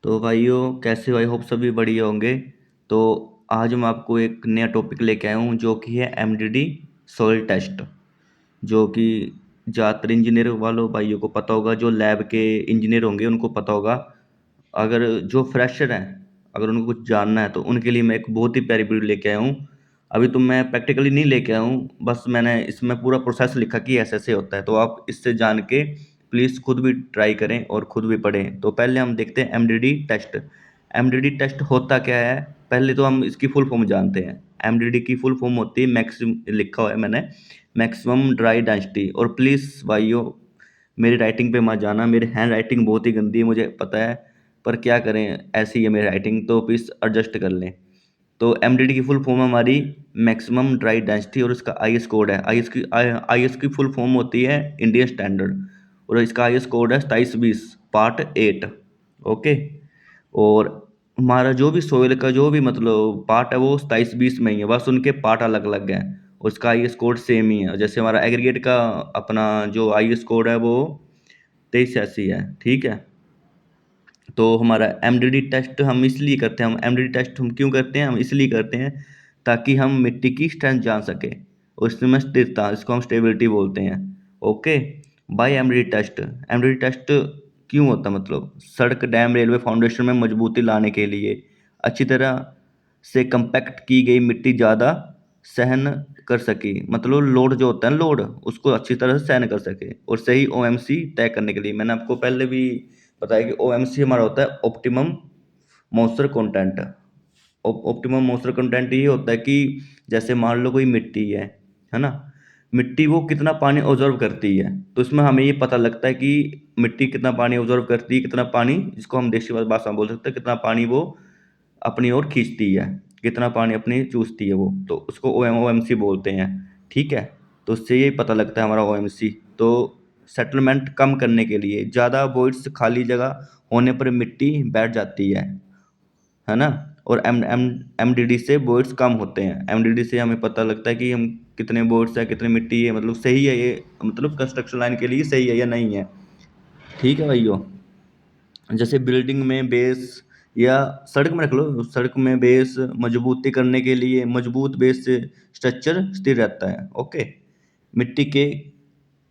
तो भाइयों कैसे हो? आई होप सभी बढ़िया होंगे। तो आज मैं आपको एक नया टॉपिक लेके आया हूँ जो कि है एमडीडी सॉइल टेस्ट। जो कि ज़्यादातर इंजीनियर वालों भाइयों को पता होगा, जो लैब के इंजीनियर होंगे उनको पता होगा। अगर जो फ्रेशर हैं, अगर उनको कुछ जानना है तो उनके लिए मैं एक बहुत ही प्यारी वीडियो लेके आया हूँ। अभी तो मैं प्रैक्टिकली नहीं लेके आया हूँ, बस मैंने इसमें पूरा प्रोसेस लिखा कि ऐसे ऐसे होता है, तो आप इससे जान के प्लीज़ खुद भी ट्राई करें और खुद भी पढ़ें। तो पहले हम देखते हैं एमडीडी टेस्ट। एमडीडी टेस्ट होता क्या है? पहले तो हम इसकी फुल फॉर्म जानते हैं। एमडीडी की फुल फॉर्म होती है मैक्सिमम, लिखा हुआ है मैंने, मैक्सिमम ड्राई डेंसिटी। और प्लीज़ भाइयों, मेरी राइटिंग पे मत जाना, मेरी हैंड राइटिंग बहुत ही गंदी है मुझे पता है, पर क्या करें, ऐसी ही है मेरी राइटिंग, तो प्लीज़ एडजस्ट कर लें। तो एमडीडी की फुल फॉर्म हमारी मैक्सिमम ड्राई डेंसिटी, और इसका आईएस कोड है। आईएस की फुल फॉर्म होती है इंडियन स्टैंडर्ड, और इसका आईएस कोड है 2720 पार्ट 8। ओके। और हमारा जो भी सोयल का जो भी मतलब पार्ट है वो 2720 में ही है, बस उनके पार्ट अलग अलग हैं। उसका आईएस कोड सेम ही है, जैसे हमारा एग्रीगेट का अपना जो आईएस कोड है वो 2380 है। ठीक है। तो हमारा एमडीडी टेस्ट हम इसलिए करते हैं, हम एमडीडी टेस्ट हम क्यों करते हैं? हम इसलिए करते हैं ताकि हम मिट्टी की स्ट्रेंथ जान सके, और इसमें स्थिरता, इसको हम स्टेबिलिटी बोलते हैं। Okay. By MDD test. MDD test क्यों होता है? मतलब सड़क, डैम, रेलवे फाउंडेशन में मजबूती लाने के लिए, अच्छी तरह से कंपैक्ट की गई मिट्टी ज़्यादा सहन कर सके, मतलब लोड जो होता है लोड, उसको अच्छी तरह से सहन कर सके, और सही ओएमसी तय करने के लिए मैंने आपको पहले भी बताया कि ओएमसी हमारा होता है optimum moisture content. Optimum moisture content ये होता है कि जैसे मान लो कोई मिट्टी है ना, मिट्टी वो कितना पानी ऑब्जर्व करती है, तो इसमें हमें ये पता लगता है कि मिट्टी कितना पानी ऑब्जर्व करती है, कितना पानी, जिसको हम देसी भाषा में बोल सकते हैं, कितना पानी वो अपनी ओर खींचती है, कितना पानी अपनी चूसती है वो, तो उसको ओएमसी बोलते हैं। ठीक है। तो उससे ये पता लगता है हमारा ओएमसी। तो सेटलमेंट कम करने के लिए, ज़्यादा वॉइड्स खाली जगह होने पर मिट्टी बैठ जाती है ना। और एम एम एमडीडी से वॉइड्स कम होते हैं। एमडीडी से हमें पता लगता है कि हम कितने वॉइड्स है, कितनी मिट्टी है, मतलब सही है ये, मतलब कंस्ट्रक्शन लाइन के लिए सही है या नहीं है। ठीक है भाइयों। जैसे बिल्डिंग में बेस, या सड़क में रख लो, सड़क में बेस मजबूती करने के लिए मजबूत बेस से स्ट्रक्चर स्थिर रहता है। ओके। मिट्टी के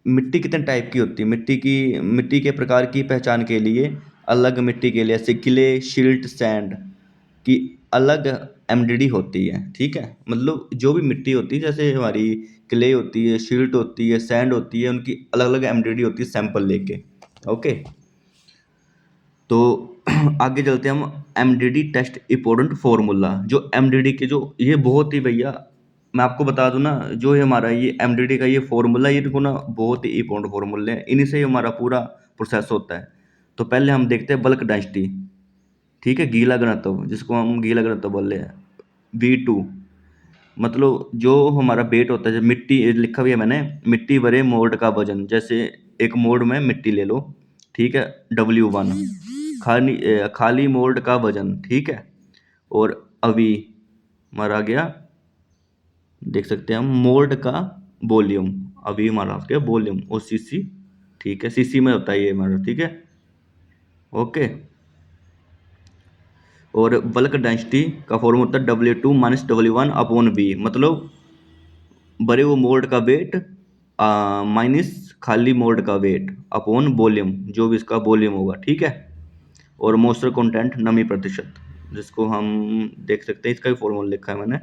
मिट्टी कितने टाइप की होती है? मिट्टी के प्रकार की पहचान के लिए अलग मिट्टी के लिए, जैसे क्ले, शिल्ट, सैंड की अलग एमडीडी होती है। ठीक है। मतलब जो भी मिट्टी होती है, जैसे हमारी क्ले होती है, शिल्ट होती है, सैंड होती है, उनकी अलग अलग एमडीडी होती है सैंपल लेके। ओके। तो आगे चलते हैं हम। एमडीडी टेस्ट इंपॉर्टेंट फॉर्मूला, जो एमडीडी के जो ये बहुत ही भैया, मैं आपको बता दूं ना, जो ये हमारा ये एमडीडी का ये फॉर्मूला, ये देखो ना, बहुत ही इंपॉर्टेंट फॉर्मूले हैं, इन्हीं से ही हमारा पूरा प्रोसेस होता है। तो पहले हम देखते हैं बल्क डेंसिटी। ठीक है, गीला घनत्व, जिसको हम गीला घनत्व बोल रहे हैं, V2। मतलब जो हमारा वेट होता है, जब मिट्टी लिखा हुआ है मैंने, मिट्टी भरे मोल्ड का वजन, जैसे एक मोल्ड में मिट्टी ले लो। ठीक है। W1 खाली मोल्ड का वजन। ठीक है। और अभी हमारा आ गया, देख सकते हैं हम, मोल्ड का वॉल्यूम। अभी हमारा आ गया वॉल्यूम, और सीसी। ठीक है, सीसी में होता है ये हमारा। ठीक है। ओके। और बल्क डेंसिटी का फॉर्मूला होता है W2 - W1/V, मतलब भरे हुए मोल्ड का वेट माइनस खाली मोल्ड का वेट अपॉन वॉल्यूम, जो भी इसका वॉल्यूम होगा। ठीक है। और मॉइस्चर कंटेंट, नमी प्रतिशत, जिसको हम देख सकते हैं, इसका भी फॉर्मूला लिखा है मैंने,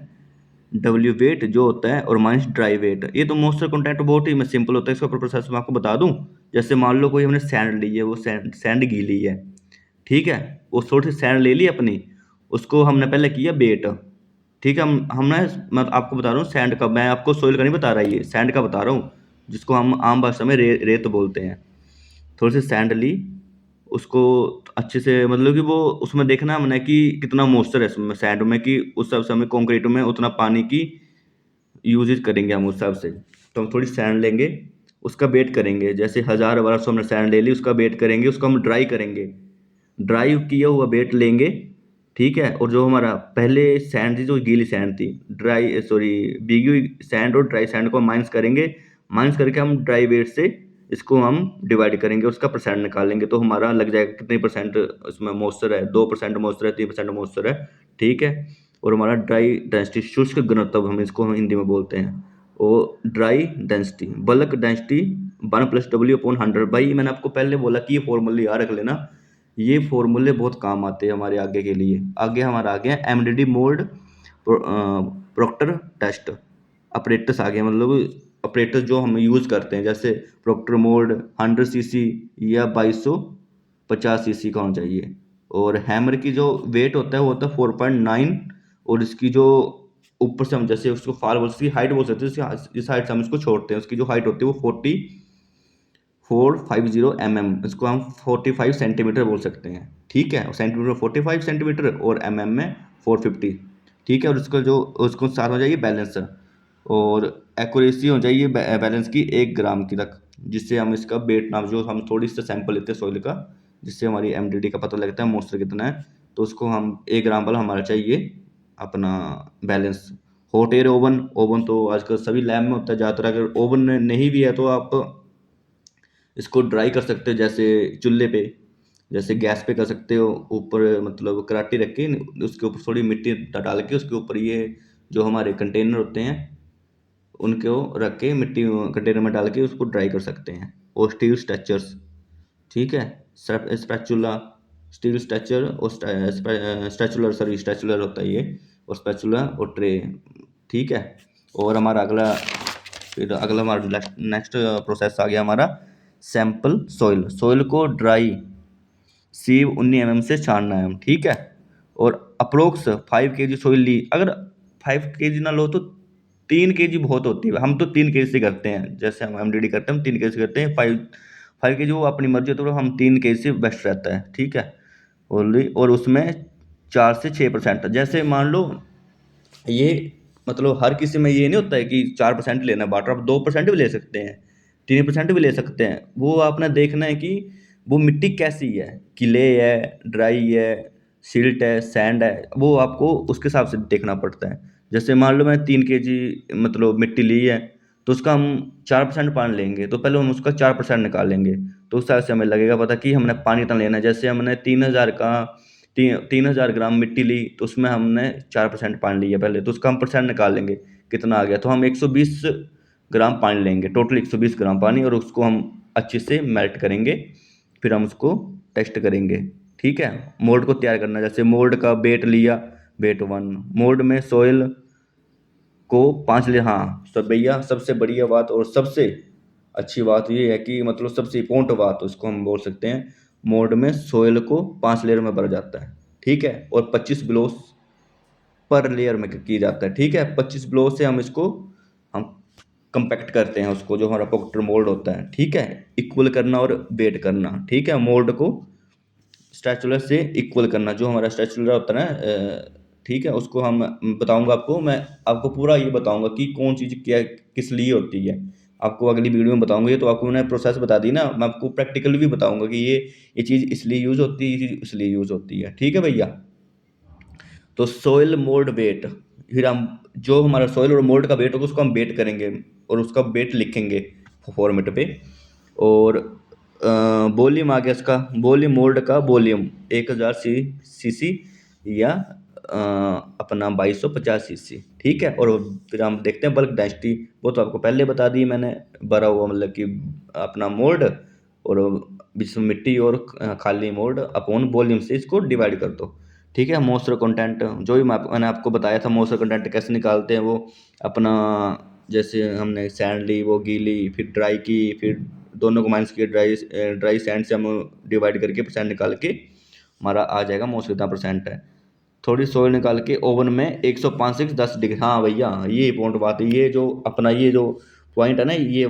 डब्ल्यू वेट जो होता है, और माइनस ड्राई वेट। ये तो मॉइस्चर कंटेंट बहुत ही सिंपल होता है, इसका प्रोसेस मैं आपको बता दूं। जैसे मान लो कोई हमने सैंड ली है, वो सैंड गीली है। ठीक है। वो थोड़ी सी सैंड ले ली अपनी, उसको हमने पहले किया बेट। ठीक है। हमने, मैं आपको बता रहा हूँ सैंड का, मैं आपको सोइल का नहीं बता रहा, ये सैंड का बता रहा हूँ, जिसको हम आम भाषा में रेत बोलते हैं। थोड़ी सी सैंड ली, उसको अच्छे से, मतलब कि वो उसमें देखना हमने कि कितना मॉइस्चर है इसमें सैंड में, कि उस हिसाब से हमें कंक्रीट में उतना पानी की यूजेज करेंगे हम उस हिसाब से। तो हम थोड़ी सैंड लेंगे, उसका वेट करेंगे, जैसे 1000 1200 हमने सैंड ले ली, उसका वेट करेंगे, उसको हम ड्राई करेंगे, ड्राई किया हुआ वेट लेंगे। ठीक है। और जो हमारा पहले सैंड थी, जो गीली सैंड थी, ड्राई सॉरी भीगी हुई सैंड और ड्राई सैंड को माइनस करेंगे, माइनस करके हम ड्राई वेट से इसको हम डिवाइड करेंगे, उसका परसेंट निकालेंगे, तो हमारा लग जाएगा कितने परसेंट उसमें मॉइस्चर है। 2% मॉइस्चर है, 3% मॉइस्चर है, ठीक है। और हमारा ड्राई डेंसिटी, शुष्क घनत्व हम इसको हिंदी में बोलते हैं। और dry density, bulk density 1+W/100। भाई मैंने आपको पहले बोला कि ये फॉर्मूले याद रख लेना, ये फॉर्मूले बहुत काम आते हैं हमारे आगे के लिए। आगे हमारा आ गया MDD mould Proctor test apparatus आ गया, मतलब अपरेटस जो हम यूज़ करते हैं, जैसे प्रोक्टर मोल्ड 100 cc या 2250 cc का होना चाहिए। और हैमर की जो वेट होता है वो होता है 4.9। और इसकी जो ऊपर से हम जैसे उसको फाल बोल, उसकी हाइट बोल सकते हैं, इस हाइट से हम इसको छोड़ते हैं, उसकी जो हाइट होती है वो 4450 इसको हम 45 सेंटीमीटर बोल सकते हैं, ठीक है। सेंटीमीटर 45 सेंटीमीटर और में 450, ठीक है। और उसका जो उसको साथ हो जाएगी बैलेंस, और एक्यूरेसी हो जाएगी बैलेंस की 1 ग्राम की तक, जिससे हम इसका वेट नाम, जो हम थोड़ी सी सैंपल लेते हैं सॉइल का, जिससे हमारी एमडीडी का पता लगता है मॉइस्चर कितना है, तो उसको हम 1 ग्राम वाला हमारा चाहिए अपना balance. Hot air oven, oven तो आजकल सभी लैब में होता है ज़्यादातर। अगर ओवन नहीं भी है तो आप इसको ड्राई कर सकते हो, जैसे चूल्हे पे, जैसे गैस पे कर सकते हो। ऊपर मतलब कराटी रख के उसके ऊपर थोड़ी मिट्टी डाल के उसके ऊपर ये जो हमारे कंटेनर होते हैं उनको रख के मिट्टी कंटेनर में डाल के उसको ड्राई कर सकते हैं। और स्टील स्ट्रक्चर्स, ठीक है, स्पैचुला, स्टील स्ट्रक्चर और स्ट्रैचुलर, सॉरी स्ट्रैचुलर होता है ये, और स्पैचुला और ट्रे, ठीक है। और हमारा अगला, फिर अगला हमारा नेक्स्ट प्रोसेस आ गया हमारा सैंपल सॉइल। सॉइल को ड्राई सीव 19 से छानना है हम, ठीक है। और अप्रोक्स 5 kg सॉइल ली, अगर 5 kg ना लो तो 3 kg बहुत होती है। हम तो 3 kg से करते हैं, जैसे हम एमडीडी करते हैं हम 3 kg से करते हैं। 5 5 kg वो अपनी मर्जी होती है, तो हम 3 kg से बेस्ट रहता है, ठीक है। और उसमें 4 से 6%, जैसे मान लो ये, मतलब हर किसी में ये नहीं होता है कि 4% लेना है वाटर, आप 2% भी ले सकते हैं, 3% भी ले सकते हैं। वो आपने देखना है कि वो मिट्टी कैसी है, क्ले है, ड्राई है, सिल्ट है, सैंड है, वो आपको उसके हिसाब से देखना पड़ता है। जैसे मान लो मैं 3 kg मतलब मिट्टी ली है, तो उसका हम 4% पानी लेंगे, तो पहले हम उसका 4% निकालेंगे। तो उस हिसाब से हमें लगेगा पता कि हमने पानी कितना लेना है। जैसे हमने 3,000 ग्राम मिट्टी ली, तो उसमें हमने 4% पानी लिया पहले, तो उसका हम परसेंट निकाल लेंगे कितना आ गया। तो हम 120 ग्राम पानी लेंगे, टोटल 120 ग्राम पानी, और उसको हम अच्छे से मेल्ट करेंगे। फिर हम उसको टेस्ट करेंगे, ठीक है। मोल्ड को तैयार करना, जैसे मोल्ड का वेट लिया, वेट 1। मोल्ड में सोइल को 5 ले, हाँ सब भैया, सबसे बढ़िया बात और सबसे अच्छी बात ये है कि मतलब सबसे इम्पोर्टेंट बात उसको हम बोल सकते हैं, मोल्ड में सोइल को 5 लेयर में भरा जाता है, ठीक है। और 25 ब्लोस पर लेयर में किया जाता है, ठीक है। 25 ब्लो से हम इसको हम कंपैक्ट करते हैं उसको, जो हमारा पॉकेट मोल्ड होता है, ठीक है। इक्वल करना और वेट करना, ठीक है। मोल्ड को स्ट्रेचुलर से इक्वल करना, जो हमारा स्ट्रेचुलर होता है ना, ठीक है, उसको हम बताऊंगा आपको, मैं आपको पूरा ये बताऊंगा कि कौन चीज़ क्या किस लिए होती है। आपको अगली वीडियो में बताऊंगा। ये तो आपको मैंने प्रोसेस बता दी ना, मैं आपको प्रैक्टिकली भी बताऊंगा कि ये चीज़ इसलिए यूज़ होती है, ये चीज़ इसलिए यूज़ होती है, ठीक है भैया। तो सोइल मोल्ड वेट, फिर हम जो हमारा सोइल और मोल्ड का वेट होगा उसको हम वेट करेंगे और उसका वेट लिखेंगे फॉर्मेट पे। और वॉल्यूम आ गया इसका, वॉल्यूम मोल्ड का वॉल्यूम 1000 cc या अपना 2250 cc, ठीक है। और फिर हम देखते हैं बल्क डेंसिटी, वो तो आपको पहले बता दी मैंने, भरा हुआ मतलब कि अपना मोल्ड, और जिसमें मिट्टी और खाली मोल्ड अपॉन वॉल्यूम से इसको डिवाइड कर दो, ठीक है। मॉइस्चर कंटेंट, जो भी मैंने आपको बताया था मॉइस्चर कंटेंट कैसे निकालते हैं, वो अपना जैसे हमने सैंड ली, वो गीली, फिर ड्राई की, फिर दोनों को माइनस किया, ड्राई सैंड से हम डिवाइड करके परसेंट निकाल के हमारा आ जाएगा मॉइस्चर कितना परसेंट है। थोड़ी सोइल निकाल के ओवन में 105 से 10 डिग्री, हाँ भैया ये इंपॉर्टेंट बात है, ये जो अपना ये जो पॉइंट है ना, ये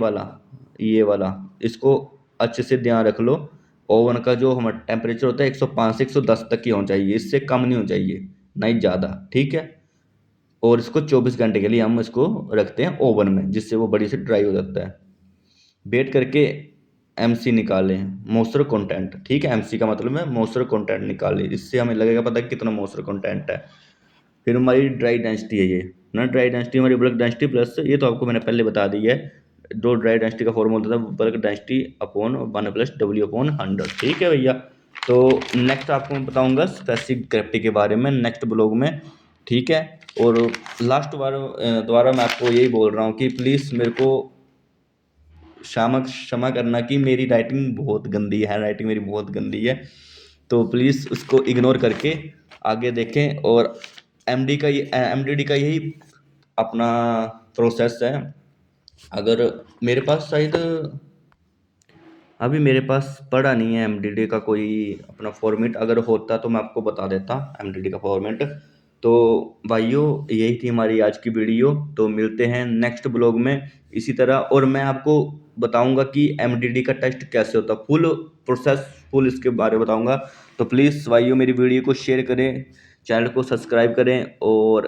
वाला इसको अच्छे से ध्यान रख लो। ओवन का जो हमारा टेम्परेचर होता है 105 से 110 तक ही होना चाहिए, इससे कम नहीं होना चाहिए, नहीं ज़्यादा, ठीक है। और इसको 24 घंटे के लिए हम इसको रखते हैं ओवन में, जिससे वो बड़ी से ड्राई हो जाता है। वेट करके एमसी निकालें, मॉइस्चर कंटेंट, ठीक है। एमसी का मतलब है मॉइस्चर कंटेंट निकालें, इससे हमें लगेगा पता है कितना मॉइस्चर कंटेंट है। फिर हमारी ड्राई डेंसिटी है ये ना, ड्राई डेंसिटी हमारी बल्क डेंसिटी प्लस, ये तो आपको मैंने पहले बता दी है, जो ड्राई डेंसिटी का फॉर्मूला होता था bulk density upon 1 plus W upon 100। ठीक है भैया। तो नेक्स्ट आपको मैं बताऊंगा स्पेसिफिक ग्रेविटी के बारे में नेक्स्ट ब्लॉग में। ठीक है। और लास्ट बार दोबारा मैं आपको यही बोल रहा हूँ कि प्लीज़ मेरे को क्षमा करना कि मेरी राइटिंग बहुत गंदी है, राइटिंग मेरी बहुत गंदी है, तो प्लीज़ उसको इग्नोर करके आगे देखें। और एमडीडी का यही अपना प्रोसेस है। अगर मेरे पास शायद अभी मेरे पास पड़ा नहीं है एमडीडी का कोई अपना फॉर्मेट, अगर होता तो मैं आपको बता देता एमडीडी का फॉर्मेट। तो भाइयों यही थी हमारी आज की वीडियो, तो मिलते हैं नेक्स्ट ब्लॉग में इसी तरह। और मैं आपको बताऊंगा कि एमडीडी का टेस्ट कैसे होता, फुल प्रोसेस फुल इसके बारे में बताऊंगा। तो प्लीज़ भाइयों मेरी वीडियो को शेयर करें, चैनल को सब्सक्राइब करें और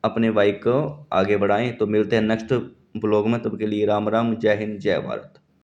अपने भाई को आगे बढ़ाएं। तो मिलते हैं नेक्स्ट ब्लॉग में, तब के लिए राम राम, जय हिंद, जय भारत।